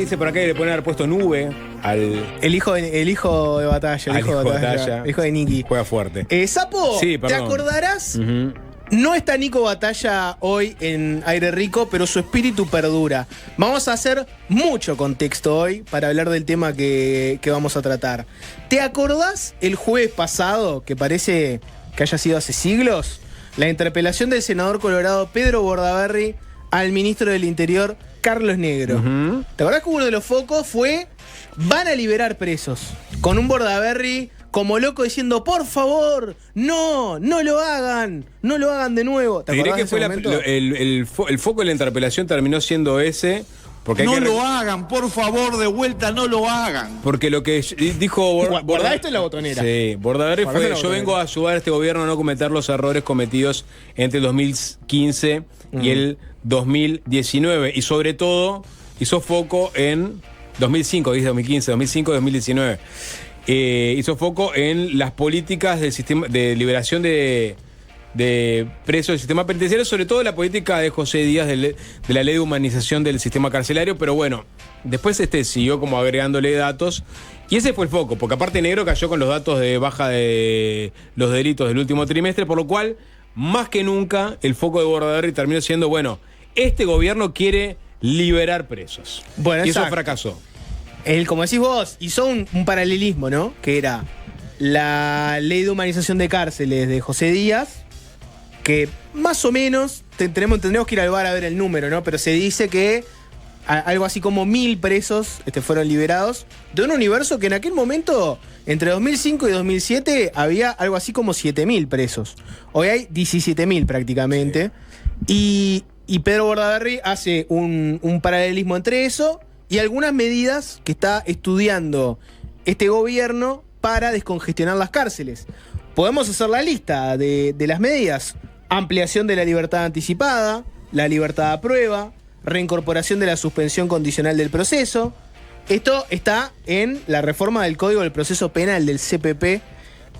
Dice por acá que le pueden haber puesto Nube al... El hijo de batalla. El hijo de Nicky. Juega fuerte. Sapo, Sí, ¿te acordarás? No está Nico Batalla hoy en Aire Rico, pero su espíritu perdura. Vamos a hacer mucho contexto hoy para hablar del tema que vamos a tratar. ¿Te acordás el jueves pasado, que parece que haya sido hace siglos? La interpelación del senador colorado Pedro Bordaberry al ministro del Interior, Carlos Negro. ¿Te acordás que uno de los focos fue: van a liberar presos? Con un Bordaberry como loco diciendo: por favor, no lo hagan de nuevo. ¿Te diré que fue el foco de la interpelación terminó siendo ese? Porque no lo hagan, por favor, de vuelta, no lo hagan. Porque lo que dijo Guardá esto en la botonera. Sí, Bordaberry fue: yo vengo a ayudar a este gobierno a no cometer los errores cometidos entre el 2015 y el 2019. Y sobre todo, hizo foco en 2005, dice 2015, 2005, 2019. Hizo foco en las políticas del sistema de liberación de presos del sistema penitenciario, sobre todo la política de José Díaz de la ley de humanización del sistema carcelario, pero bueno, después siguió como agregándole datos, y ese fue el foco, porque aparte Negro cayó con los datos de baja de los delitos del último trimestre, por lo cual, más que nunca, el foco de Bordaberry terminó siendo, bueno, este gobierno quiere liberar presos. Bueno, y eso fracasó. Él, como decís vos, hizo un paralelismo, ¿no? Que era la ley de humanización de cárceles de José Díaz, que más o menos, tendremos que ir al bar a ver el número, ¿no? Pero se dice que algo así como 1000 presos fueron liberados de un universo que en aquel momento, entre 2005 y 2007, había algo así como 7000 presos. Hoy hay 17.000 prácticamente. Sí. Y Pedro Bordaberry hace un paralelismo entre eso y algunas medidas que está estudiando este gobierno para descongestionar las cárceles. Podemos hacer la lista de las medidas: ampliación de la libertad anticipada, la libertad a prueba, reincorporación de la suspensión condicional del proceso. Esto está en la reforma del Código del Proceso Penal del CPP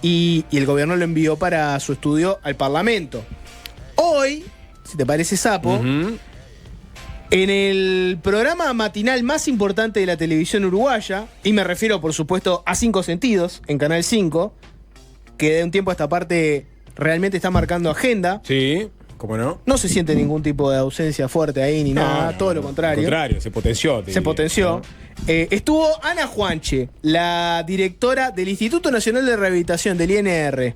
y el gobierno lo envió para su estudio al Parlamento. Hoy, si te parece, Sapo, en el programa matinal más importante de la televisión uruguaya, y me refiero por supuesto a 5 Sentidos, en Canal 5, que de un tiempo a esta parte realmente está marcando agenda. Sí, ¿cómo no? No se siente ningún tipo de ausencia fuerte ahí ni nada, todo lo contrario. Al contrario, se potenció. Se potenció. ¿No? Estuvo Ana Juanche, la directora del Instituto Nacional de Rehabilitación, del INR,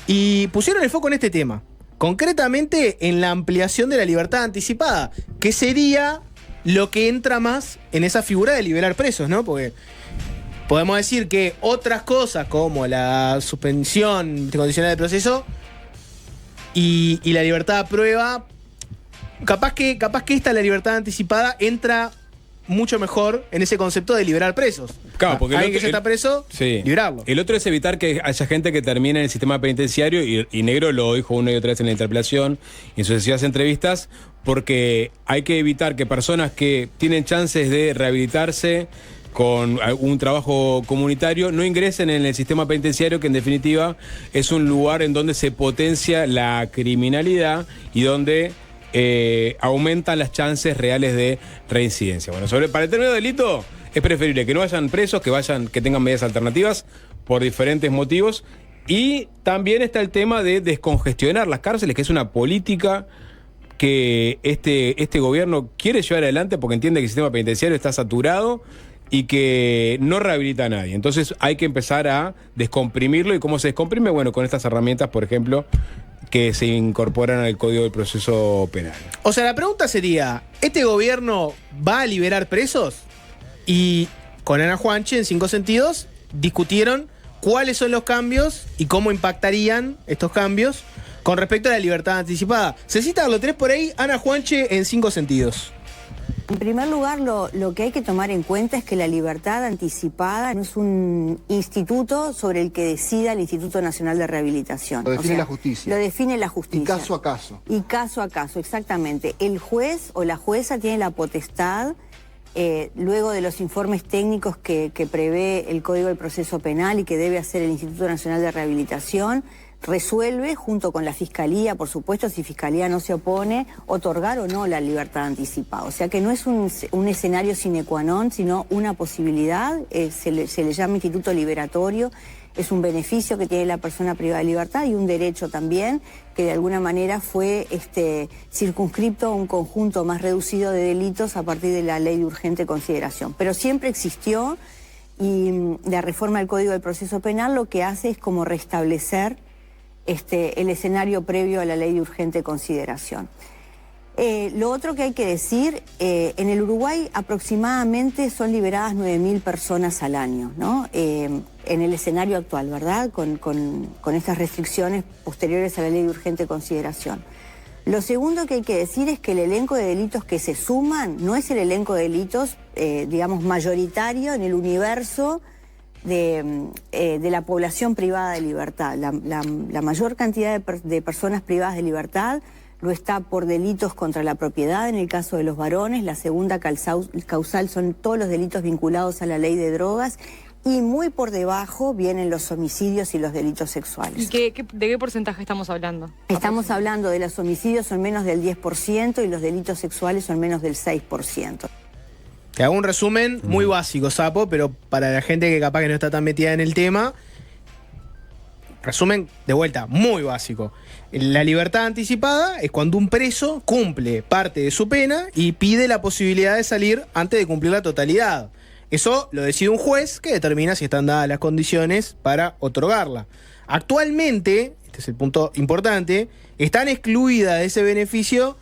y pusieron el foco en este tema. Concretamente en la ampliación de la libertad anticipada, que sería lo que entra más en esa figura de liberar presos, ¿no? Porque podemos decir que otras cosas como la suspensión condicional del proceso y la libertad a prueba, capaz que esta, la libertad anticipada, entra mucho mejor en ese concepto de liberar presos. Claro, porque alguien que ya está preso, sí, liberarlo. El otro es evitar que haya gente que termine en el sistema penitenciario, y Negro lo dijo una y otra vez en la interpelación y en sucesivas entrevistas, porque hay que evitar que personas que tienen chances de rehabilitarse con un trabajo comunitario no ingresen en el sistema penitenciario, que en definitiva es un lugar en donde se potencia la criminalidad y donde aumentan las chances reales de reincidencia. Bueno, para el determinado delito es preferible que no vayan presos, que tengan medidas alternativas por diferentes motivos. Y también está el tema de descongestionar las cárceles, que es una política que este gobierno quiere llevar adelante porque entiende que el sistema penitenciario está saturado y que no rehabilita a nadie. Entonces hay que empezar a descomprimirlo. ¿Y cómo se descomprime? Bueno, con estas herramientas, por ejemplo, que se incorporan al Código del Proceso Penal. O sea, la pregunta sería: ¿este gobierno va a liberar presos? Y con Ana Juanche, en 5 Sentidos, discutieron cuáles son los cambios y cómo impactarían estos cambios con respecto a la libertad anticipada. Cecita, lo tenés por ahí, Ana Juanche, en 5 Sentidos. En primer lugar, lo que hay que tomar en cuenta es que la libertad anticipada no es un instituto sobre el que decida el Instituto Nacional de Rehabilitación. Lo define la justicia. Lo define la justicia. Y caso a caso. Y caso a caso, exactamente. El juez o la jueza tiene la potestad, luego de los informes técnicos que prevé el Código del Proceso Penal y que debe hacer el Instituto Nacional de Rehabilitación, resuelve, junto con la Fiscalía, por supuesto, si Fiscalía no se opone, otorgar o no la libertad anticipada. O sea que no es un escenario sine qua non, sino una posibilidad. Se le llama instituto liberatorio. Es un beneficio que tiene la persona privada de libertad y un derecho también que de alguna manera fue circunscripto a un conjunto más reducido de delitos a partir de la ley de urgente consideración. Pero siempre existió, y la reforma del Código del Proceso Penal lo que hace es como restablecer el escenario previo a la ley de urgente consideración. Lo otro que hay que decir, en el Uruguay aproximadamente son liberadas 9.000 personas al año, ¿no? En el escenario actual, ¿verdad? Con estas restricciones posteriores a la ley de urgente consideración. Lo segundo que hay que decir es que el elenco de delitos que se suman no es el elenco de delitos, digamos, mayoritario en el universo de la población privada de libertad. La mayor cantidad de personas privadas de libertad lo está por delitos contra la propiedad, en el caso de los varones. La segunda causal son todos los delitos vinculados a la ley de drogas, y muy por debajo vienen los homicidios y los delitos sexuales. ¿Y de qué porcentaje estamos hablando? Estamos hablando de los homicidios son menos del 10% y los delitos sexuales son menos del 6%. Te hago un resumen muy básico, Sapo, pero para la gente que capaz que no está tan metida en el tema, resumen de vuelta, muy básico. La libertad anticipada es cuando un preso cumple parte de su pena y pide la posibilidad de salir antes de cumplir la totalidad. Eso lo decide un juez que determina si están dadas las condiciones para otorgarla. Actualmente, este es el punto importante, están excluidas de ese beneficio,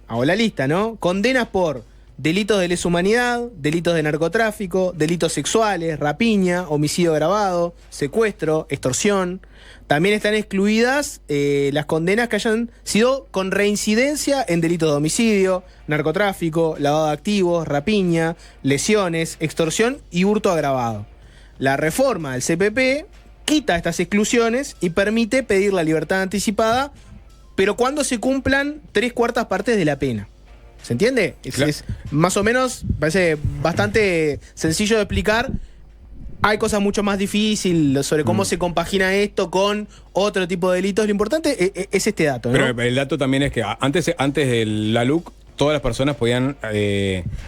hago la lista, ¿no? Condenas por delitos de lesa humanidad, delitos de narcotráfico, delitos sexuales, rapiña, homicidio agravado, secuestro, extorsión. También están excluidas las condenas que hayan sido con reincidencia en delitos de homicidio, narcotráfico, lavado de activos, rapiña, lesiones, extorsión y hurto agravado. La reforma del CPP quita estas exclusiones y permite pedir la libertad anticipada, pero cuando se cumplan 3/4 partes de la pena. ¿Se entiende? Claro. Es más o menos, parece bastante sencillo de explicar. Hay cosas mucho más difíciles sobre cómo se compagina esto con otro tipo de delitos. Lo importante es este dato, ¿no? Pero el dato también es que antes de la LUC, todas las personas podían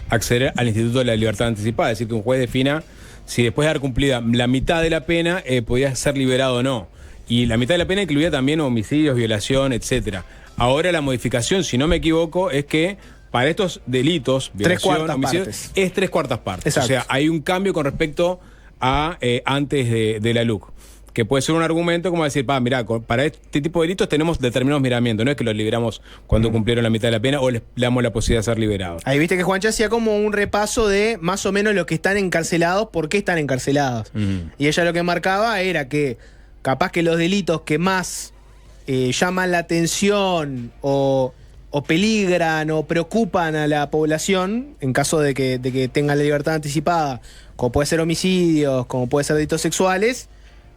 acceder al Instituto de la Libertad Anticipada. Es decir, que un juez defina si después de haber cumplida la mitad de la pena podía ser liberado o no. Y la mitad de la pena incluía también homicidios, violación, etcétera. Ahora la modificación, si no me equivoco, es que para estos delitos, violación, homicidio, es 3/4 partes. Exacto. O sea, hay un cambio con respecto a antes de la LUC, que puede ser un argumento como decir, mirá, para este tipo de delitos tenemos determinados miramientos, no es que los liberamos cuando cumplieron la mitad de la pena o les damos la posibilidad de ser liberados. Ahí viste que Juancha hacía como un repaso de más o menos los que están encarcelados, por qué están encarcelados. Y ella lo que marcaba era que capaz que los delitos que más llaman la atención o peligran o preocupan a la población en caso de que tengan la libertad anticipada, como puede ser homicidios, como puede ser delitos sexuales,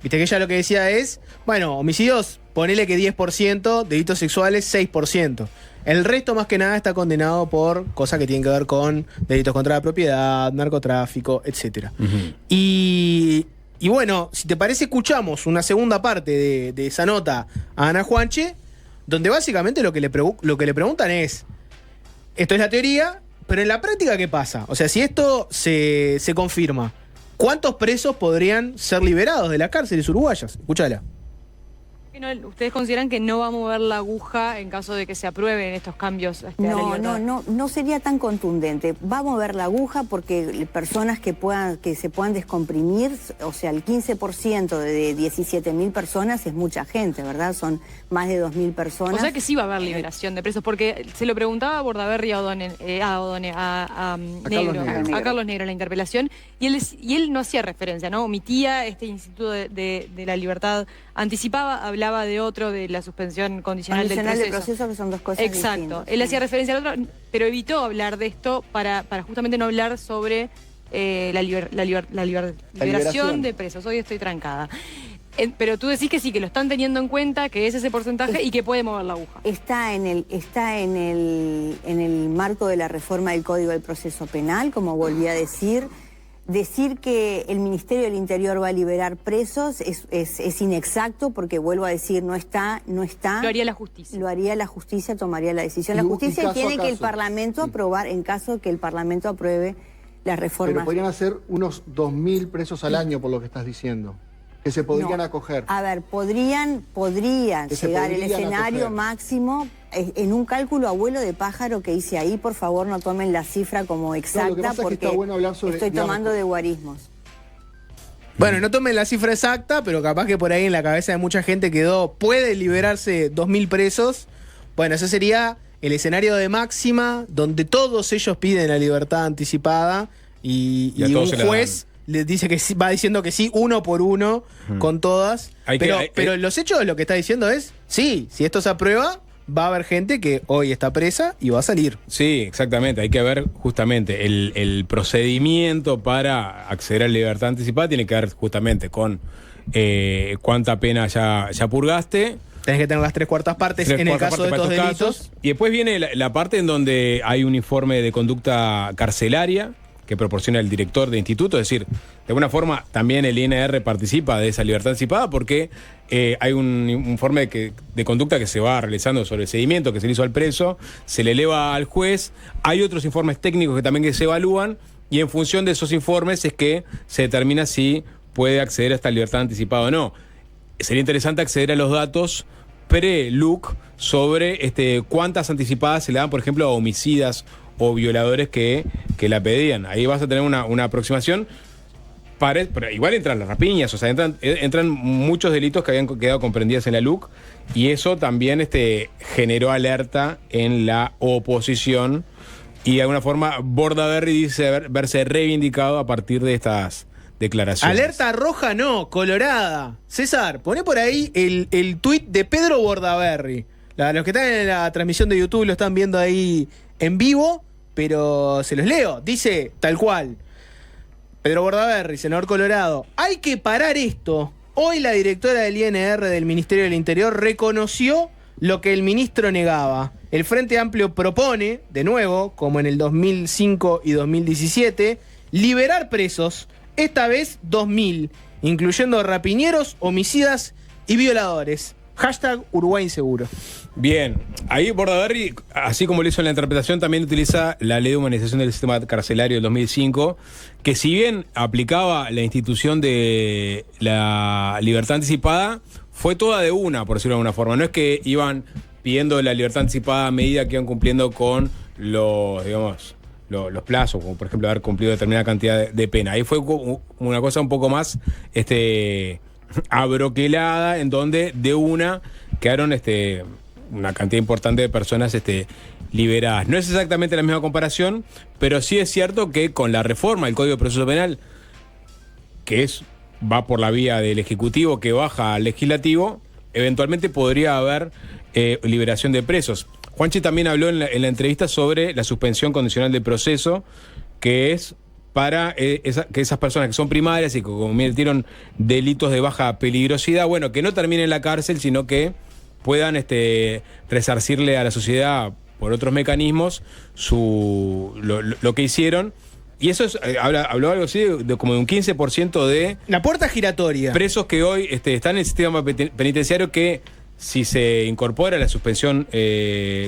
viste que ella lo que decía es, bueno, homicidios, ponele que 10%, delitos sexuales 6%. El resto más que nada está condenado por cosas que tienen que ver con delitos contra la propiedad, narcotráfico, etc. Y bueno, si te parece, escuchamos una segunda parte de esa nota a Ana Juanche, donde básicamente lo que le preguntan es, esto es la teoría, pero en la práctica, ¿qué pasa? O sea, si esto se confirma, ¿cuántos presos podrían ser liberados de las cárceles uruguayas? Escúchala. ¿Ustedes consideran que no va a mover la aguja en caso de que se aprueben estos cambios a la libertad? No sería tan contundente. Va a mover la aguja porque personas que se puedan descomprimir, o sea, el 15% de 17.000 personas es mucha gente, ¿verdad? Son más de 2.000 personas. O sea que sí va a haber liberación de presos, porque se lo preguntaba a Bordaberry a Carlos Negro en la interpelación, y él no hacía referencia, ¿no? Omitía este instituto de la libertad anticipada, hablaba de otro, de la suspensión condicional del proceso, que son dos cosas distintas. Exacto. Él hacía referencia al otro, pero evitó hablar de esto para justamente no hablar sobre la liberación de presos. Hoy estoy trancada. Pero tú decís que sí, que lo están teniendo en cuenta, que es ese porcentaje y que puede mover la aguja. Está en el marco de la reforma del Código del Proceso Penal, como volví a decir. Decir que el Ministerio del Interior va a liberar presos es inexacto porque, vuelvo a decir, no está. Lo haría la justicia. Lo haría la justicia, tomaría la decisión. La justicia tiene que el Parlamento aprobar, en caso que el Parlamento apruebe las reformas. Pero podrían hacer unos 2.000 presos al año, por lo que estás diciendo, que se podrían acoger. A ver, podrían llegar el escenario máximo. En un cálculo abuelo de pájaro que hice ahí, por favor no tomen la cifra como exacta, porque está bueno hablar sobre, estoy tomando de guarismos. Bueno, no tomen la cifra exacta, pero capaz que por ahí en la cabeza de mucha gente quedó, puede liberarse 2.000 presos. Bueno, ese sería el escenario de máxima, donde todos ellos piden la libertad anticipada y un juez les dice que sí, va diciendo que sí, uno por uno, con todas. Pero los hechos, lo que está diciendo es, sí, si esto se aprueba, va a haber gente que hoy está presa y va a salir. Sí, exactamente. Hay que ver justamente el procedimiento para acceder a la libertad anticipada. Tiene que ver justamente con cuánta pena ya purgaste. Tenés que tener las 3/4 partes en el caso de estos delitos. Casos. Y después viene la parte en donde hay un informe de conducta carcelaria que proporciona el director de instituto. Es decir, de alguna forma también el INR participa de esa libertad anticipada porque hay un informe de conducta que se va realizando sobre el seguimiento que se le hizo al preso, se le eleva al juez. Hay otros informes técnicos que también se evalúan y en función de esos informes es que se determina si puede acceder a esta libertad anticipada o no. Sería interesante acceder a los datos pre-LUC sobre cuántas anticipadas se le dan, por ejemplo, a homicidas o violadores que la pedían. Ahí vas a tener una aproximación. Pero igual entran las rapiñas, o sea, entran muchos delitos que habían quedado comprendidos en la LUC y eso también generó alerta en la oposición y de alguna forma Bordaberry dice verse reivindicado a partir de estas declaraciones. Alerta roja no, colorada. César, poné por ahí el tuit de Pedro Bordaberry. Los que están en la transmisión de YouTube lo están viendo ahí en vivo, pero se los leo. Dice tal cual: Pedro Bordaberry, senador colorado, hay que parar esto. Hoy la directora del INR del Ministerio del Interior reconoció lo que el ministro negaba. El Frente Amplio propone, de nuevo, como en el 2005 y 2017, liberar presos, esta vez 2.000, incluyendo rapiñeros, homicidas y violadores. Hashtag Uruguay Inseguro. Bien, ahí Bordaberry, así como lo hizo en la interpretación, también utiliza la ley de humanización del sistema carcelario del 2005, que si bien aplicaba la institución de la libertad anticipada, fue toda de una, por decirlo de alguna forma. No es que iban pidiendo la libertad anticipada a medida que iban cumpliendo con los plazos, como por ejemplo haber cumplido determinada cantidad de pena. Ahí fue una cosa un poco más abroquelada, en donde de una quedaron una cantidad importante de personas liberadas. No es exactamente la misma comparación, pero sí es cierto que con la reforma del Código de Proceso Penal, que va por la vía del Ejecutivo, que baja al Legislativo, eventualmente podría haber liberación de presos. Juanchi también habló en la entrevista sobre la suspensión condicional de proceso, que es para que esas personas que son primarias y que cometieron delitos de baja peligrosidad, bueno, que no terminen en la cárcel, sino que puedan resarcirle a la sociedad por otros mecanismos lo que hicieron. Y eso habló algo así de como de un 15% de la puerta giratoria. Presos que hoy están en el sistema penitenciario que, si se incorpora la suspensión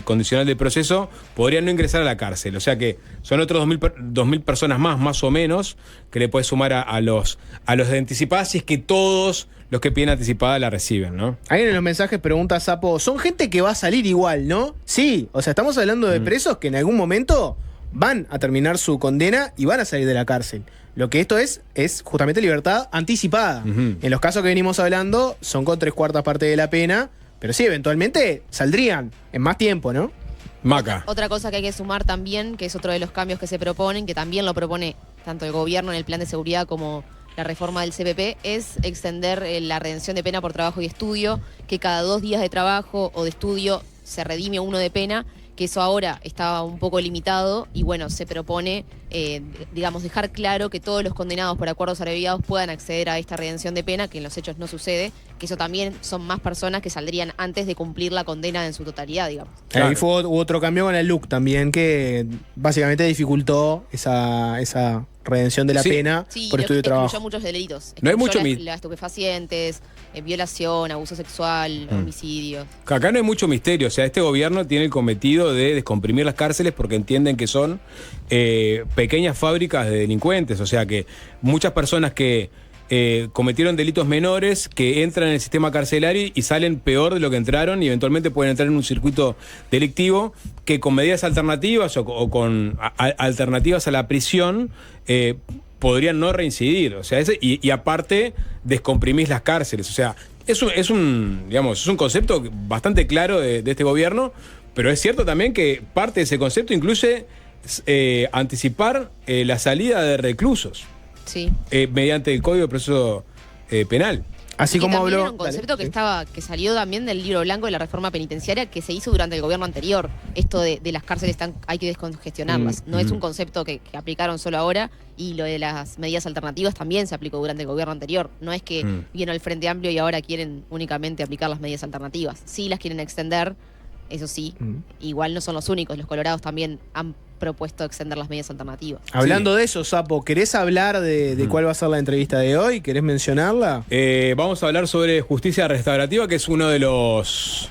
condicional del proceso, podrían no ingresar a la cárcel. O sea que son otros 2.000 personas más o menos, que le puede sumar a los de anticipada, si es que todos los que piden anticipada la reciben, ¿no? Ahí en los mensajes pregunta Sapo, son gente que va a salir igual, ¿no? Sí, o sea, estamos hablando de presos que en algún momento van a terminar su condena y van a salir de la cárcel. Lo que esto es justamente libertad anticipada. En los casos que venimos hablando, son con 3/4 parte de la pena, pero sí, eventualmente saldrían en más tiempo, ¿no? Maca. Otra cosa que hay que sumar también, que es otro de los cambios que se proponen, que también lo propone tanto el gobierno en el plan de seguridad como la reforma del CPP, es extender la redención de pena por trabajo y estudio, que cada 2 días de trabajo o de estudio se redime 1 de pena, que eso ahora estaba un poco limitado y bueno, se propone, dejar claro que todos los condenados por acuerdos abreviados puedan acceder a esta redención de pena, que en los hechos no sucede, que eso también son más personas que saldrían antes de cumplir la condena en su totalidad, digamos. Claro. Ahí hubo otro cambio con el LUC también, que básicamente dificultó esa redención de la Sí. pena Sí, por estudio de trabajo. excluyó muchos delitos. No hay Excluyó mucho las estupefacientes, violación, abuso sexual, homicidios. Acá no hay mucho misterio, o sea, este gobierno tiene el cometido de descomprimir las cárceles porque entienden que son pequeñas fábricas de delincuentes, o sea que muchas personas que cometieron delitos menores que entran en el sistema carcelario y salen peor de lo que entraron y eventualmente pueden entrar en un circuito delictivo que con medidas alternativas o con alternativas a la prisión podrían no reincidir, o sea, y aparte descomprimís las cárceles, o sea, es un concepto bastante claro de este gobierno, pero es cierto también que parte de ese concepto incluye anticipar la salida de reclusos. Sí. Mediante el Código de Proceso Penal. Así Y que como también habló. era un concepto dale, que salió también del libro blanco de la reforma penitenciaria que se hizo durante el gobierno anterior. Esto de las cárceles hay que descongestionarlas. No es un concepto que aplicaron solo ahora, y lo de las medidas alternativas también se aplicó durante el gobierno anterior. No es que vino el Frente Amplio y ahora quieren únicamente aplicar las medidas alternativas. Sí las quieren extender, eso sí. Igual no son los únicos. Los colorados también han propuesto extender las medidas alternativas. Hablando de eso, Sapo, ¿querés hablar de cuál va a ser la entrevista de hoy? ¿Querés mencionarla? Vamos a hablar sobre justicia restaurativa, que es uno de los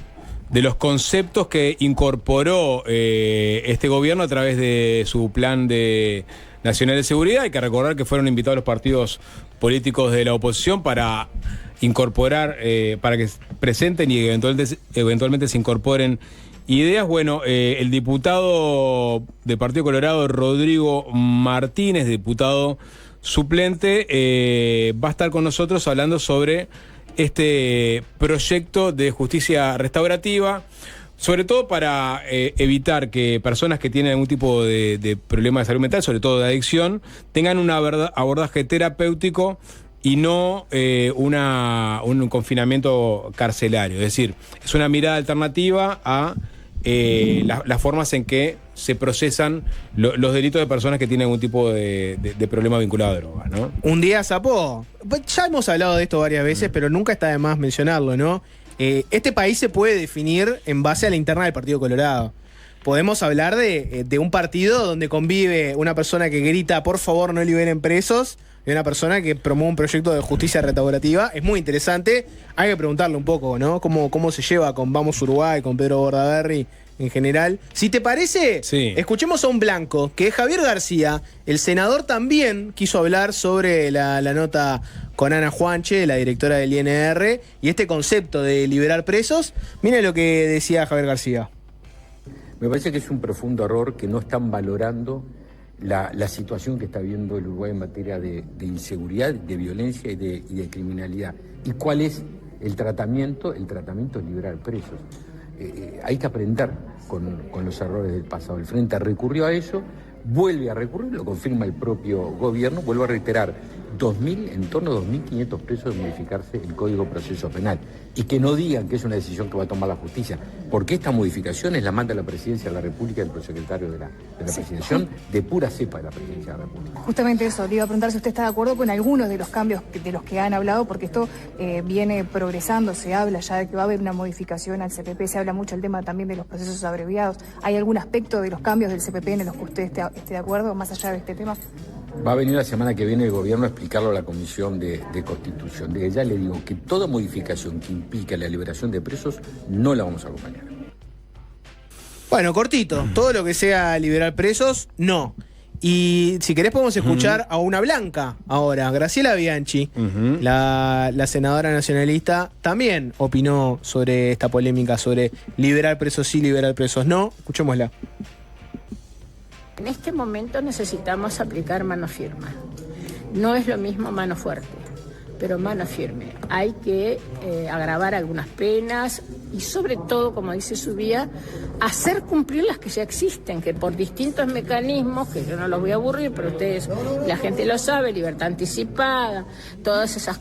conceptos que incorporó este gobierno a través de su plan nacional de seguridad. Hay que recordar que fueron invitados los partidos políticos de la oposición para incorporar, para que presenten y eventualmente se incorporen ideas. Bueno, el diputado del Partido Colorado, Rodrigo Martínez, diputado suplente, va a estar con nosotros hablando sobre este proyecto de justicia restaurativa, sobre todo para evitar que personas que tienen algún tipo de problema de salud mental, sobre todo de adicción, tengan un abordaje terapéutico y no un confinamiento carcelario. Es decir, es una mirada alternativa a las formas en que se procesan los delitos de personas que tienen algún tipo de problema vinculado a drogas, ¿no? Un día, Sapo, ya hemos hablado de esto varias veces, pero nunca está de más mencionarlo, ¿no? Este país se puede definir en base a la interna del Partido Colorado. Podemos hablar de un partido donde convive una persona que grita por favor no liberen presos y una persona que promueve un proyecto de justicia restaurativa. Es muy interesante. Hay que preguntarle un poco, ¿no? Cómo se lleva con Vamos Uruguay, con Pedro Bordaberry en general. Si te parece, sí, escuchemos a un blanco, que es Javier García. El senador también quiso hablar sobre la nota con Ana Juanche, la directora del INR, y este concepto de liberar presos. Miren lo que decía Javier García. Me parece que es un profundo error que no están valorando la situación que está viviendo el Uruguay en materia de inseguridad, de violencia y de criminalidad. ¿Y cuál es el tratamiento? El tratamiento es liberar presos. Hay que aprender con los errores del pasado. El Frente recurrió a eso, vuelve a recurrir, lo confirma el propio gobierno, vuelvo a reiterar, en torno a 2.500 presos de modificarse el Código de Proceso Penal. Y que no digan que es una decisión que va a tomar la justicia, porque esta modificación la manda la Presidencia de la República y el prosecretario de la Presidencia, de pura cepa de la Presidencia de la República. Justamente eso, le iba a preguntar si usted está de acuerdo con algunos de los cambios de los que han hablado, porque esto viene progresando, se habla ya de que va a haber una modificación al CPP, se habla mucho el tema también de los procesos abreviados. ¿Hay algún aspecto de los cambios del CPP en los que usted esté de acuerdo, más allá de este tema? Va a venir la semana que viene el gobierno a explicarlo a la Comisión de Constitución. Desde ya le digo que toda modificación que implica la liberación de presos no la vamos a acompañar. Bueno, cortito. Todo lo que sea liberar presos, no. Y si querés podemos escuchar a una blanca ahora. Graciela Bianchi, la senadora nacionalista, también opinó sobre esta polémica sobre liberar presos sí, liberar presos no. Escuchémosla. En este momento necesitamos aplicar mano firme. No es lo mismo mano fuerte, pero mano firme. Hay que agravar algunas penas y sobre todo, como dice Subía, hacer cumplir las que ya existen, que por distintos mecanismos, que yo no los voy a aburrir, pero ustedes, la gente lo sabe, libertad anticipada, todas esas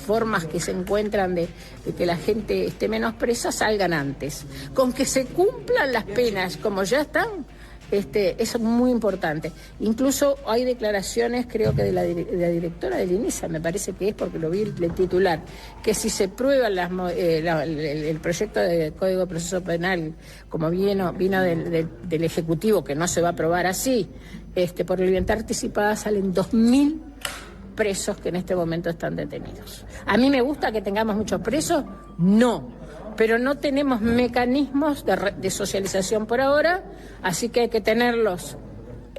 formas que se encuentran de que la gente esté menos presa salgan antes. Con que se cumplan las penas como ya están, es muy importante. Incluso hay declaraciones, creo que de la directora del INISA, me parece que es porque lo vi el titular, que si se prueba el proyecto de Código de Proceso Penal, como vino del Ejecutivo, que no se va a aprobar así, por libertad anticipada salen 2.000 presos que en este momento están detenidos. ¿A mí me gusta que tengamos muchos presos? No, pero no tenemos mecanismos de socialización por ahora, así que hay que tenerlos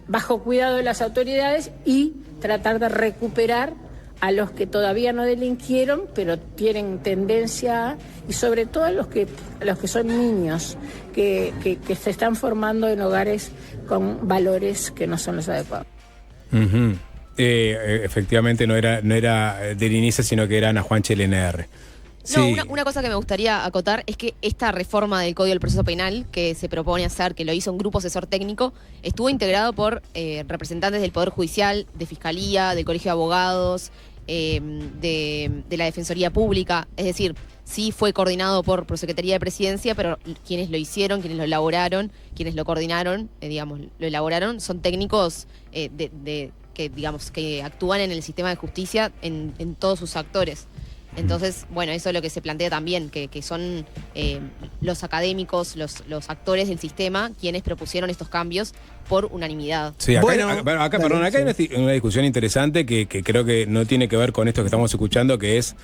bajo cuidado de las autoridades y tratar de recuperar a los que todavía no delinquieron, pero tienen tendencia, y sobre todo a los que son niños, que se están formando en hogares con valores que no son los adecuados. Efectivamente no era de Inicia, sino que era Ana Juanche del NR. No, Sí. una cosa que me gustaría acotar es que esta reforma del Código del Proceso Penal que se propone hacer, que lo hizo un grupo asesor técnico, estuvo integrado por representantes del Poder Judicial, de Fiscalía, del Colegio de Abogados, de la Defensoría Pública. Es decir, sí fue coordinado por Prosecretaría de Presidencia, pero quienes lo hicieron, quienes lo elaboraron, quienes lo coordinaron, lo elaboraron, son técnicos que actúan en el sistema de justicia en todos sus actores. Entonces, bueno, eso es lo que se plantea también, que son los académicos, los actores del sistema, quienes propusieron estos cambios por unanimidad. Sí, acá, hay una discusión interesante que creo que no tiene que ver con esto que estamos escuchando, que es,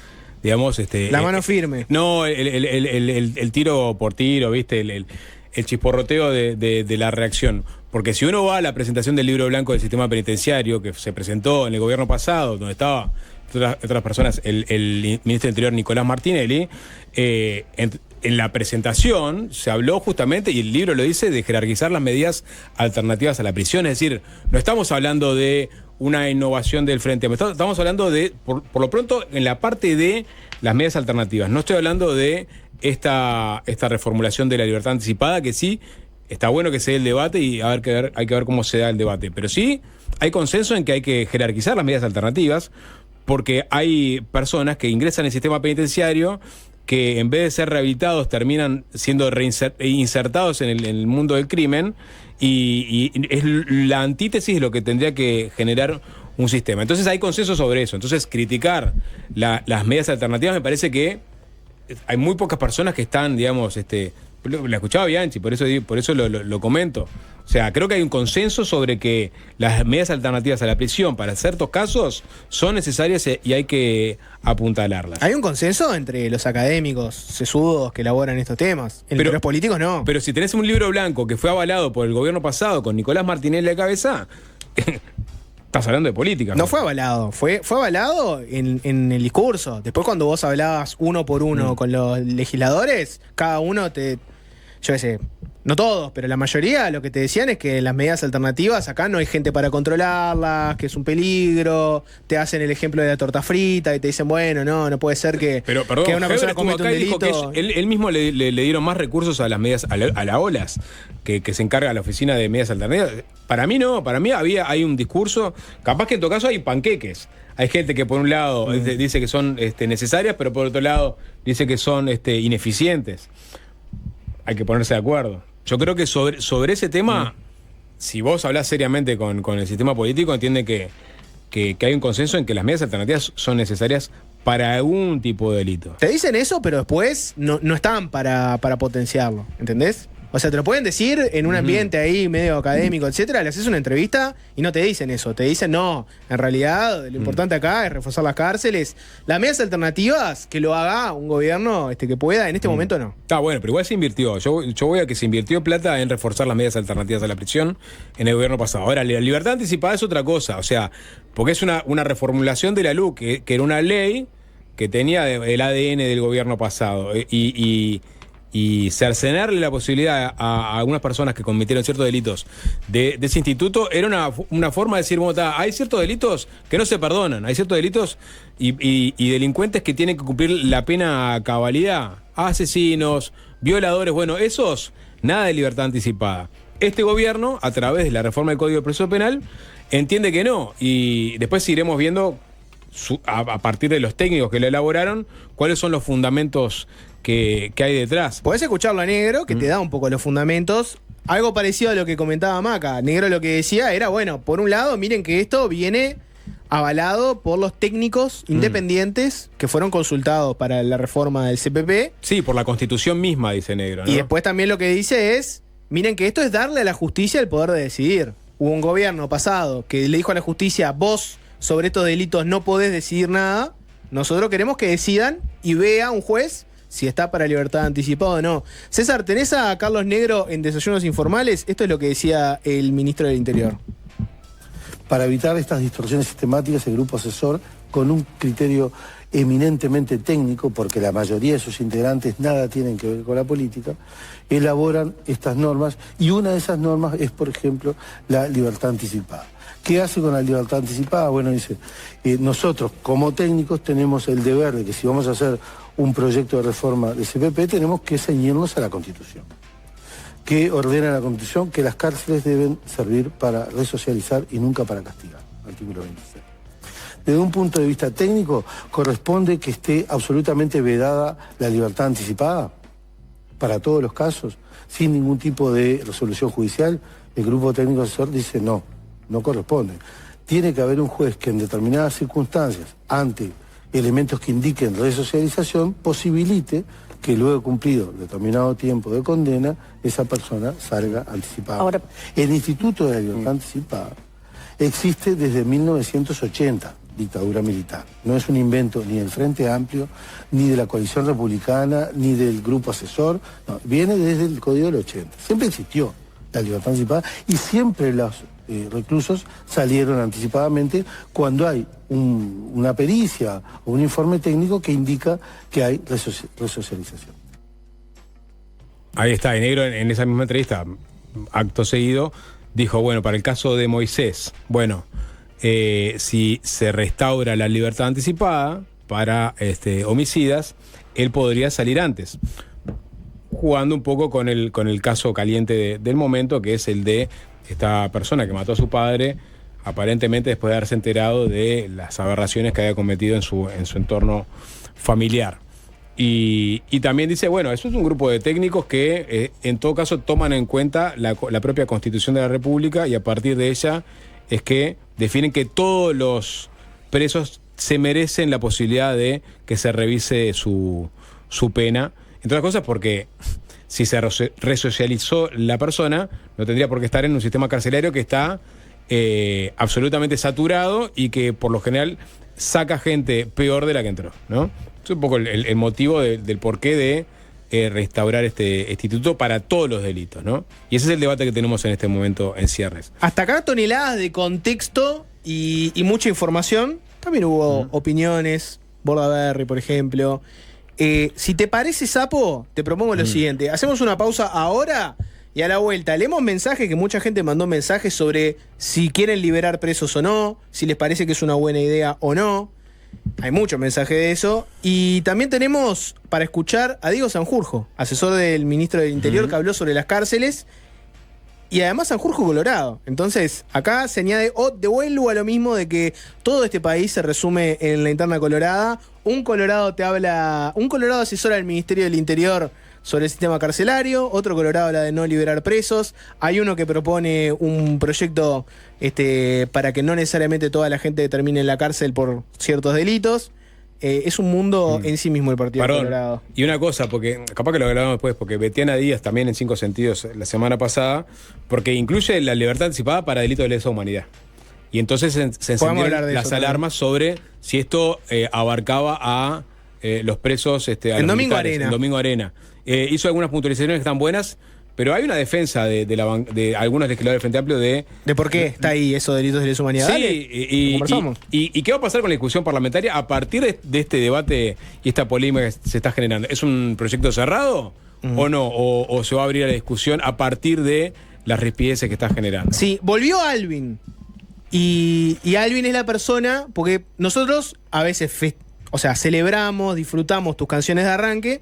digamos, la mano firme. No, el tiro por tiro, ¿viste? El chisporroteo de la reacción. Porque si uno va a la presentación del libro blanco del sistema penitenciario que se presentó en el gobierno pasado, donde estaba otras personas, el ministro del Interior Nicolás Martinelli, en la presentación se habló justamente, y el libro lo dice, de jerarquizar las medidas alternativas a la prisión. Es decir, no estamos hablando de una innovación del Frente, estamos hablando de, por lo pronto, en la parte de las medidas alternativas. No estoy hablando de esta reformulación de la libertad anticipada, que sí, está bueno que se dé el debate y hay que ver cómo se da el debate. Pero sí hay consenso en que hay que jerarquizar las medidas alternativas, porque hay personas que ingresan al sistema penitenciario que en vez de ser rehabilitados terminan siendo insertados en el mundo del crimen, y es la antítesis de lo que tendría que generar un sistema. Entonces hay consenso sobre eso. Entonces criticar las medidas alternativas, me parece que hay muy pocas personas que están, digamos, la escuchaba Bianchi, por eso lo comento. O sea, creo que hay un consenso sobre que las medidas alternativas a la prisión para ciertos casos son necesarias y hay que apuntalarlas. Hay un consenso entre los académicos sesudos que elaboran estos temas. Entre los políticos no. Pero si tenés un libro blanco que fue avalado por el gobierno pasado con Nicolás Martinelli de cabeza, estás hablando de política. No fue avalado, fue avalado en el discurso. Después, cuando vos hablabas uno por uno con los legisladores, cada uno yo qué sé, no todos, pero la mayoría lo que te decían es que las medidas alternativas acá no hay gente para controlarlas, que es un peligro. Te hacen el ejemplo de la torta frita y te dicen, bueno, no puede ser que una persona cometa un delito. Él mismo le dieron más recursos a las medidas, a la OLAS, que se encarga la oficina de medidas alternativas. Para mí no, hay un discurso, capaz que en todo caso hay panqueques. Hay gente que por un lado dice que son necesarias, pero por otro lado dice que son ineficientes. Hay que ponerse de acuerdo. Yo creo que sobre ese tema, si vos hablás seriamente con el sistema político, entiende que hay un consenso en que las medidas alternativas son necesarias para algún tipo de delito. Te dicen eso, pero después no están para potenciarlo, ¿entendés? O sea, te lo pueden decir en un ambiente ahí medio académico, etcétera. Le haces una entrevista y no te dicen eso. Te dicen, no, en realidad lo importante acá es reforzar las cárceles. Las medidas alternativas, que lo haga un gobierno que pueda, en este momento no. Está bueno, pero igual se invirtió. Yo voy a que se invirtió plata en reforzar las medidas alternativas a la prisión en el gobierno pasado. Ahora, la libertad anticipada es otra cosa. O sea, porque es una reformulación de la LUC, que era una ley que tenía el ADN del gobierno pasado. Y cercenarle la posibilidad a algunas personas que cometieron ciertos delitos de ese instituto era una forma de decir, bueno, hay ciertos delitos que no se perdonan, hay ciertos delitos y delincuentes que tienen que cumplir la pena a cabalidad, asesinos, violadores, bueno, esos, nada de libertad anticipada. Este gobierno, a través de la reforma del Código de Proceso Penal, entiende que no, y después iremos viendo a partir de los técnicos que lo elaboraron, cuáles son los fundamentos que hay detrás. Podés escucharlo a Negro, que te da un poco los fundamentos. Algo parecido a lo que comentaba Maca. Negro lo que decía era, bueno, por un lado, miren que esto viene avalado por los técnicos independientes que fueron consultados para la reforma del CPP. Sí, por la Constitución misma, dice Negro, ¿no? Y después también lo que dice es, miren que esto es darle a la justicia el poder de decidir. hubo un gobierno pasado que le dijo a la justicia, vos sobre estos delitos no podés decidir nada, nosotros queremos que decidan y vea un juez si está para libertad anticipada o no. César, ¿tenés a Carlos Negro en Desayunos Informales? Esto es lo que decía el ministro del Interior. Para evitar estas distorsiones sistemáticas, el grupo asesor, con un criterio eminentemente técnico, porque la mayoría de sus integrantes nada tienen que ver con la política, elaboran estas normas, y una de esas normas es, por ejemplo, la libertad anticipada. ¿Qué hace con la libertad anticipada? Bueno, dice, nosotros como técnicos tenemos el deber de que si vamos a hacer un proyecto de reforma de CPP, tenemos que ceñirnos a la Constitución. Que ordena la Constitución que las cárceles deben servir para resocializar y nunca para castigar. Artículo 26. Desde un punto de vista técnico, corresponde que esté absolutamente vedada la libertad anticipada para todos los casos, sin ningún tipo de resolución judicial. El grupo técnico asesor dice no corresponde. Tiene que haber un juez que en determinadas circunstancias, ante elementos que indiquen resocialización, posibilite que luego de cumplido determinado tiempo de condena, esa persona salga anticipada. Ahora, el Instituto de la Libertad Anticipada existe desde 1980, dictadura militar. No es un invento ni del Frente Amplio, ni de la Coalición Republicana, ni del Grupo Asesor. No, viene desde el Código del 80. Siempre existió la libertad anticipada y siempre los reclusos salieron anticipadamente cuando hay una pericia o un informe técnico que indica que hay resocialización. Ahí está, y Negro en esa misma entrevista, acto seguido, dijo, bueno, para el caso de Moisés, bueno, si se restaura la libertad anticipada para homicidas, él podría salir antes, jugando un poco con el caso caliente del momento, que es el de esta persona que mató a su padre, aparentemente después de haberse enterado de las aberraciones que había cometido en su entorno familiar. Y también dice, bueno, eso es un grupo de técnicos que en todo caso toman en cuenta la propia Constitución de la República, y a partir de ella es que definen que todos los presos se merecen la posibilidad de que se revise su pena, entre otras cosas porque si se resocializó la persona, no tendría por qué estar en un sistema carcelario que está absolutamente saturado y que por lo general saca gente peor de la que entró, ¿no? Es un poco el motivo del porqué de restaurar este instituto para todos los delitos, ¿no? Y ese es el debate que tenemos en este momento en cierres. Hasta acá toneladas de contexto y mucha información. También hubo opiniones, Bordaberry, por ejemplo. Si te parece, Sapo, te propongo lo siguiente. Hacemos una pausa ahora y a la vuelta leemos mensajes, que mucha gente mandó mensajes sobre si quieren liberar presos o no, si les parece que es una buena idea o no. Hay muchos mensajes de eso. Y también tenemos para escuchar a Diego Sanjurjo, asesor del ministro del Interior, que habló sobre las cárceles. Y además Sanjurjo Colorado. Entonces, acá se añade, devuelvo a lo mismo de que todo este país se resume en la interna colorada. Un colorado asesora al Ministerio del Interior sobre el sistema carcelario, otro colorado habla de no liberar presos, hay uno que propone un proyecto para que no necesariamente toda la gente termine en la cárcel por ciertos delitos. Es un mundo en sí mismo el Partido Colorado. Y una cosa, porque capaz que lo hablamos después, porque Betiana Díaz también en 5 sentidos la semana pasada, porque incluye la libertad anticipada para delitos de lesa humanidad. Y entonces se encendieron las alarmas sobre si esto abarcaba a los presos en Domingo Arena. En Domingo Arena. Hizo algunas puntualizaciones que están buenas, pero hay una defensa de algunos legisladores del Frente Amplio de por qué está ahí esos delitos de lesa humanidad. Sí, y qué va a pasar con la discusión parlamentaria a partir de este debate y esta polémica que se está generando. ¿Es un proyecto cerrado o no? ¿O se va a abrir la discusión a partir de las rispideces que está generando? Sí, volvió Alvin. Y Alvin es la persona, porque nosotros a veces celebramos, disfrutamos tus canciones de arranque,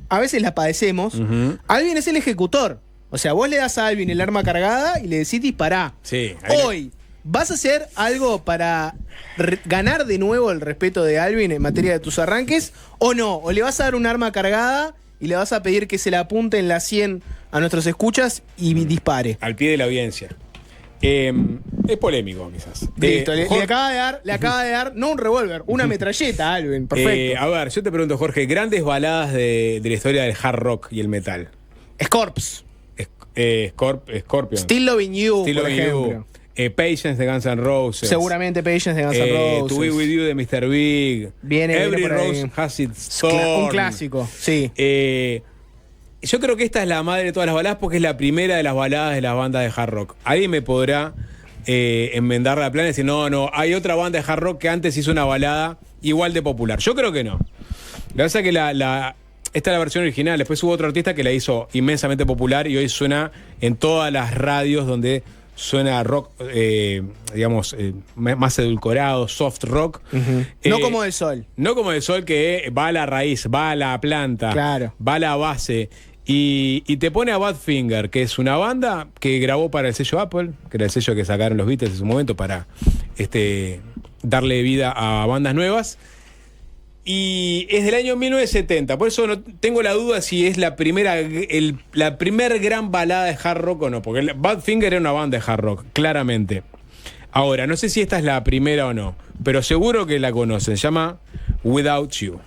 a veces las padecemos. Alvin es el ejecutor. O sea, vos le das a Alvin el arma cargada y le decís dispará. Sí, hoy, ¿vas a hacer algo para ganar de nuevo el respeto de Alvin en materia de tus arranques o no? ¿O le vas a dar un arma cargada y le vas a pedir que se la apunte en la 100 a nuestros escuchas y dispare? Al pie de la audiencia. Es polémico, quizás. Listo, le acaba de dar, no un revólver, una metralleta, Alvin. Perfecto. A ver, yo te pregunto, Jorge, grandes baladas de la historia del hard rock y el metal. Scorpion. Still Loving You, por ejemplo. Patience de Guns N' Roses. Seguramente Patience de Guns N' Roses. To Be With You de Mr. Big. Every por ahí. Rose Has Its Thorn. Un clásico, sí. Yo creo que esta es la madre de todas las baladas porque es la primera de las baladas de las bandas de hard rock. Alguien me podrá enmendar la plana y decir, no, hay otra banda de hard rock que antes hizo una balada igual de popular. Yo creo que no. La verdad es que esta es la versión original. Después hubo otro artista que la hizo inmensamente popular y hoy suena en todas las radios donde suena rock, digamos, más edulcorado, soft rock. No como el Sol. No como el Sol, que va a la raíz, va a la planta, claro, va a la base. Y te pone a Badfinger, que es una banda que grabó para el sello Apple, que era el sello que sacaron los Beatles en su momento para darle vida a bandas nuevas. Y es del año 1970, por eso no tengo la duda si es la primer gran balada de hard rock o no, porque Badfinger era una banda de hard rock, claramente. Ahora, no sé si esta es la primera o no, pero seguro que la conocen, se llama Without You.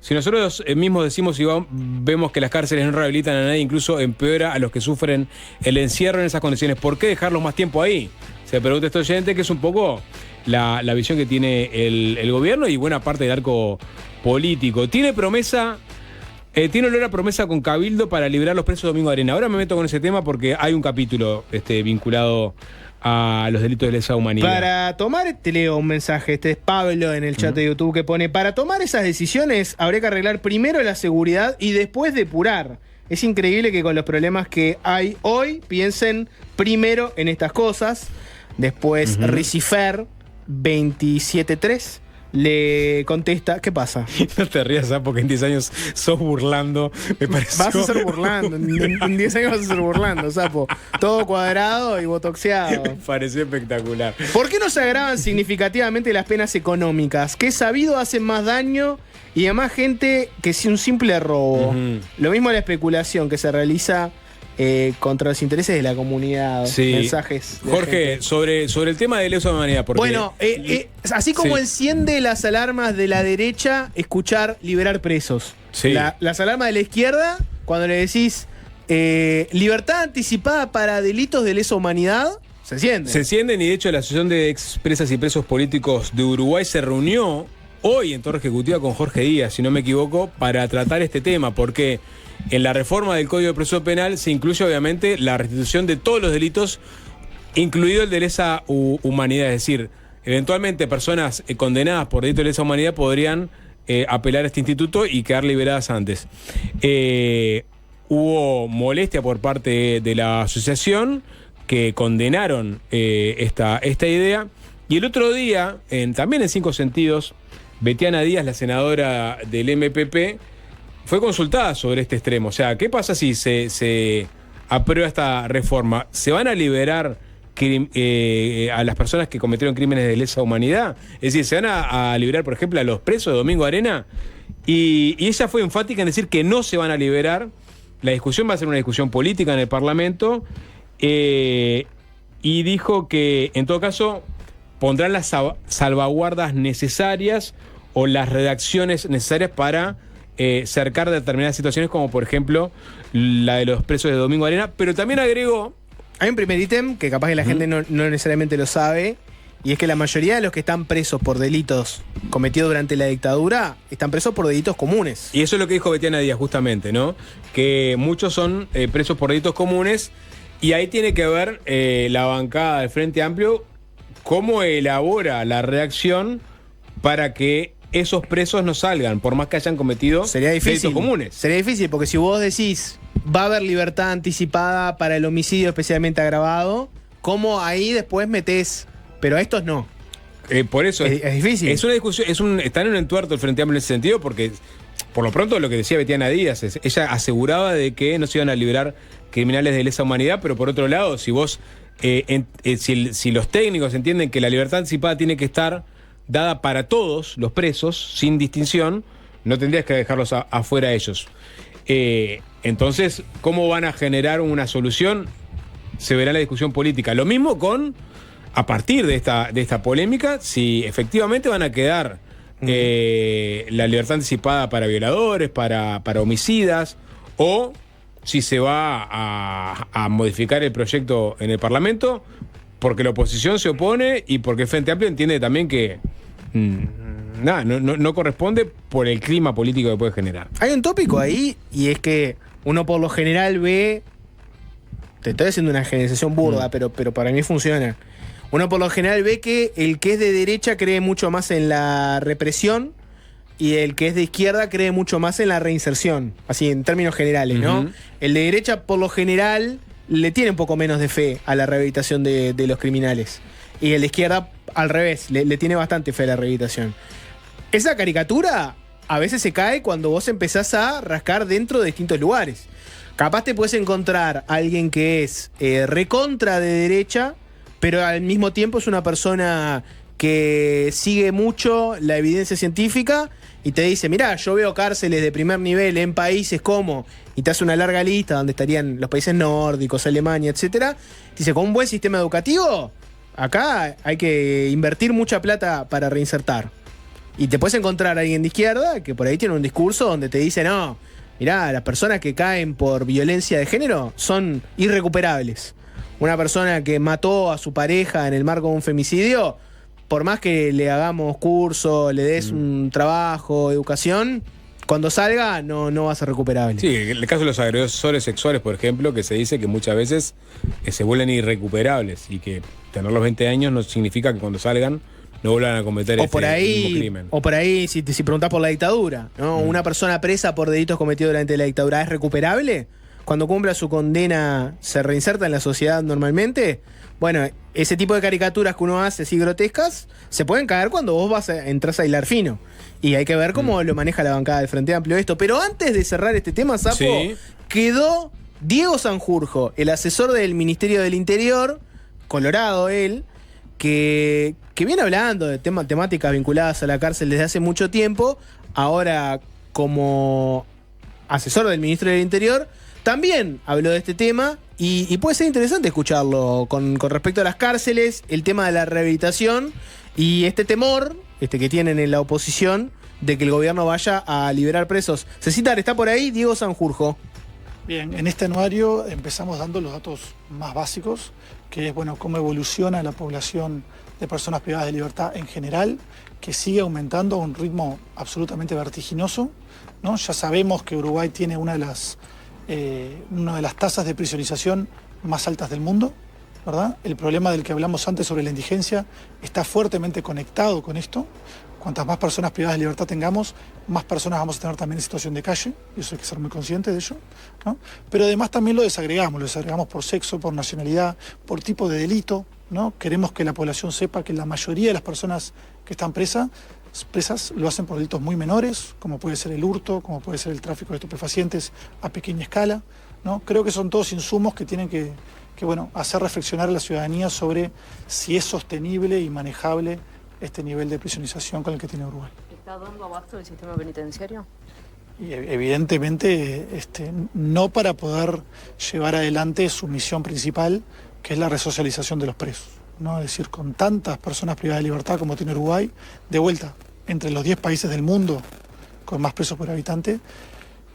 Si nosotros mismos decimos y vemos que las cárceles no rehabilitan a nadie, incluso empeora a los que sufren el encierro en esas condiciones, ¿por qué dejarlos más tiempo ahí? Se pregunta este oyente, que es un poco la visión que tiene el gobierno y buena parte del arco político. Tiene olor a promesa con Cabildo para liberar los presos de Domingo Arena. Ahora me meto con ese tema porque hay un capítulo vinculado a los delitos de lesa humanidad. Para tomar, te leo un mensaje, este es Pablo en el chat de YouTube que pone, para tomar esas decisiones habría que arreglar primero la seguridad y después depurar. Es increíble que con los problemas que hay hoy piensen primero en estas cosas. Después Ricifer 273 le contesta, ¿qué pasa? No te rías, ¿sabes? Porque en 10 años sos burlando, me pareció. Vas a ser burlando, en 10 años vas a ser burlando, sapo. Todo cuadrado y botoxeado. Me pareció espectacular. ¿Por qué no se agravan significativamente las penas económicas? Que sabido hacen más daño y a más gente que si un simple robo. Lo mismo la especulación que se realiza contra los intereses de la comunidad. Sí. Mensajes. Jorge, sobre el tema de lesa humanidad. Porque bueno, así como enciende las alarmas de la derecha, escuchar liberar presos. Sí. Las alarmas de la izquierda, cuando le decís libertad anticipada para delitos de lesa humanidad, se encienden. Se encienden y de hecho la Asociación de Expresas y Presos Políticos de Uruguay se reunió hoy en Torre Ejecutiva con Jorge Díaz, si no me equivoco, para tratar este tema, porque en la reforma del Código de Proceso Penal se incluye obviamente la restitución de todos los delitos, incluido el de lesa humanidad, es decir, eventualmente personas condenadas por delitos de lesa humanidad podrían apelar a este instituto y quedar liberadas antes. Hubo molestia por parte de la asociación que condenaron esta idea, y el otro día, también en Cinco Sentidos, Betiana Díaz, la senadora del MPP, fue consultada sobre este extremo. O sea, ¿qué pasa si se aprueba esta reforma? ¿Se van a liberar a las personas que cometieron crímenes de lesa humanidad? Es decir, ¿se van a liberar, por ejemplo, a los presos de Domingo Arena? Y ella fue enfática en decir que no se van a liberar. La discusión va a ser una discusión política en el Parlamento. Y dijo que, en todo caso, pondrán las salvaguardas necesarias o las redacciones necesarias para cercar determinadas situaciones, como por ejemplo la de los presos de Domingo Arena. Pero también agregó, hay un primer ítem que capaz que la gente no necesariamente lo sabe, y es que la mayoría de los que están presos por delitos cometidos durante la dictadura están presos por delitos comunes. Y eso es lo que dijo Betiana Díaz justamente, ¿no? Que muchos son presos por delitos comunes, y ahí tiene que ver la bancada del Frente Amplio cómo elabora la redacción para que esos presos no salgan, por más que hayan cometido delitos comunes. Sería difícil, porque si vos decís va a haber libertad anticipada para el homicidio especialmente agravado, ¿cómo ahí después metés? Pero a estos no. Por eso es difícil. Es una discusión, está en un entuerto el Frente Amplio en ese sentido, porque por lo pronto lo que decía Betiana Díaz es, ella aseguraba de que no se iban a liberar criminales de lesa humanidad, pero por otro lado, si vos si los técnicos entienden que la libertad anticipada tiene que estar dada para todos los presos, sin distinción, no tendrías que dejarlos afuera a ellos. Entonces, ¿cómo van a generar una solución? Se verá la discusión política. Lo mismo a partir de esta polémica, si efectivamente van a quedar la libertad anticipada para violadores, para homicidas, o si se va a modificar el proyecto en el Parlamento, porque la oposición se opone y porque el Frente Amplio entiende también que no corresponde por el clima político que puede generar. Hay un tópico ahí, y es que uno por lo general ve, te estoy haciendo una generalización burda, pero para mí funciona. Uno por lo general ve que el que es de derecha cree mucho más en la represión y el que es de izquierda cree mucho más en la reinserción, así en términos generales, ¿no? El de derecha por lo general le tiene un poco menos de fe a la rehabilitación de los criminales. Y el de izquierda, al revés, le tiene bastante fe a la rehabilitación. Esa caricatura a veces se cae cuando vos empezás a rascar dentro de distintos lugares. Capaz te puedes encontrar a alguien que es recontra de derecha, pero al mismo tiempo es una persona que sigue mucho la evidencia científica y te dice, mirá, yo veo cárceles de primer nivel en países como, y te hace una larga lista donde estarían los países nórdicos, Alemania, etcétera. Dice, con un buen sistema educativo, acá hay que invertir mucha plata para reinsertar. Y te puedes encontrar a alguien de izquierda que por ahí tiene un discurso donde te dice, no, mirá, las personas que caen por violencia de género son irrecuperables. Una persona que mató a su pareja en el marco de un femicidio, por más que le hagamos curso, le des un trabajo, educación, cuando salga no va a ser recuperable. Sí, el caso de los agresores sexuales, por ejemplo, que se dice que muchas veces se vuelven irrecuperables y que tener los 20 años no significa que cuando salgan no vuelvan a cometer mismo crimen. O por ahí, si preguntás por la dictadura, ¿no? Una persona presa por delitos cometidos durante la dictadura, ¿es recuperable? Cuando cumpla su condena, ¿se reinserta en la sociedad normalmente? Bueno, ese tipo de caricaturas que uno hace así grotescas, se pueden caer cuando vos entras a hilar fino. Y hay que ver cómo lo maneja la bancada del Frente Amplio esto. Pero antes de cerrar este tema, Sapo, quedó Diego Sanjurjo, el asesor del Ministerio del Interior, colorado él, que viene hablando de temáticas vinculadas a la cárcel desde hace mucho tiempo. Ahora, como asesor del Ministro del Interior, también habló de este tema y puede ser interesante escucharlo con respecto a las cárceles, el tema de la rehabilitación y este temor que tienen en la oposición de que el gobierno vaya a liberar presos. Cecitar, ¿está por ahí? Diego Sanjurjo. Bien, en este anuario empezamos dando los datos más básicos, que es cómo evoluciona la población de personas privadas de libertad en general, que sigue aumentando a un ritmo absolutamente vertiginoso, ¿no? Ya sabemos que Uruguay tiene una de las tasas de prisionización más altas del mundo, ¿verdad? El problema del que hablamos antes sobre la indigencia está fuertemente conectado con esto. Cuantas más personas privadas de libertad tengamos, más personas vamos a tener también en situación de calle, y eso hay que ser muy consciente de ello, ¿no? Pero además también lo desagregamos por sexo, por nacionalidad, por tipo de delito, ¿no? Queremos que la población sepa que la mayoría de las personas que están presas lo hacen por delitos muy menores, como puede ser el hurto, como puede ser el tráfico de estupefacientes a pequeña escala, ¿no? Creo que son todos insumos que tienen que hacer reflexionar a la ciudadanía sobre si es sostenible y manejable este nivel de prisionización con el que tiene Uruguay. ¿Está dando abasto el sistema penitenciario? Y evidentemente no para poder llevar adelante su misión principal, que es la resocialización de los presos, ¿no? Es decir, con tantas personas privadas de libertad como tiene Uruguay, de vuelta, entre los 10 países del mundo con más presos por habitante,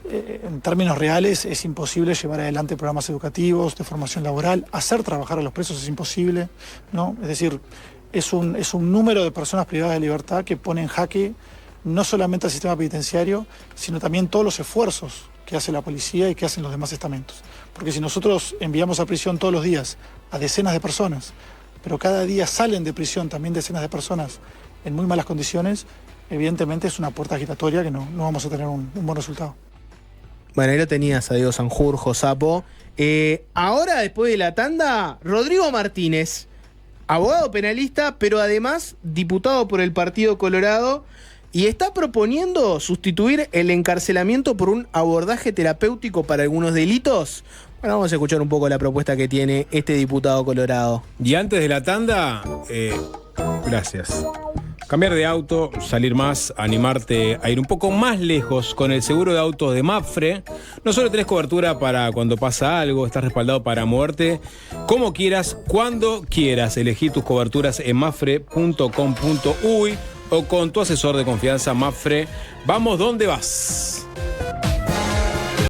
en términos reales es imposible llevar adelante programas educativos, de formación laboral, hacer trabajar a los presos es imposible, ¿no? Es decir, es un número de personas privadas de libertad que pone en jaque no solamente al sistema penitenciario, sino también todos los esfuerzos que hace la policía y que hacen los demás estamentos. Porque si nosotros enviamos a prisión todos los días a decenas de personas, pero cada día salen de prisión también decenas de personas en muy malas condiciones, evidentemente es una puerta giratoria que no vamos a tener un buen resultado. Bueno, ahí lo tenías a Diego Sanjurjo, Sapo. Ahora, después de la tanda, Rodrigo Martínez, abogado penalista, pero además diputado por el Partido Colorado, y está proponiendo sustituir el encarcelamiento por un abordaje terapéutico para algunos delitos. Bueno, vamos a escuchar un poco la propuesta que tiene este diputado colorado. Y antes de la tanda, gracias. Cambiar de auto, salir más, animarte a ir un poco más lejos con el seguro de autos de Mapfre. No solo tenés cobertura para cuando pasa algo, estás respaldado para moverte como quieras, cuando quieras. Elegí tus coberturas en mapfre.com.uy o con tu asesor de confianza Mapfre. Vamos, ¿dónde vas?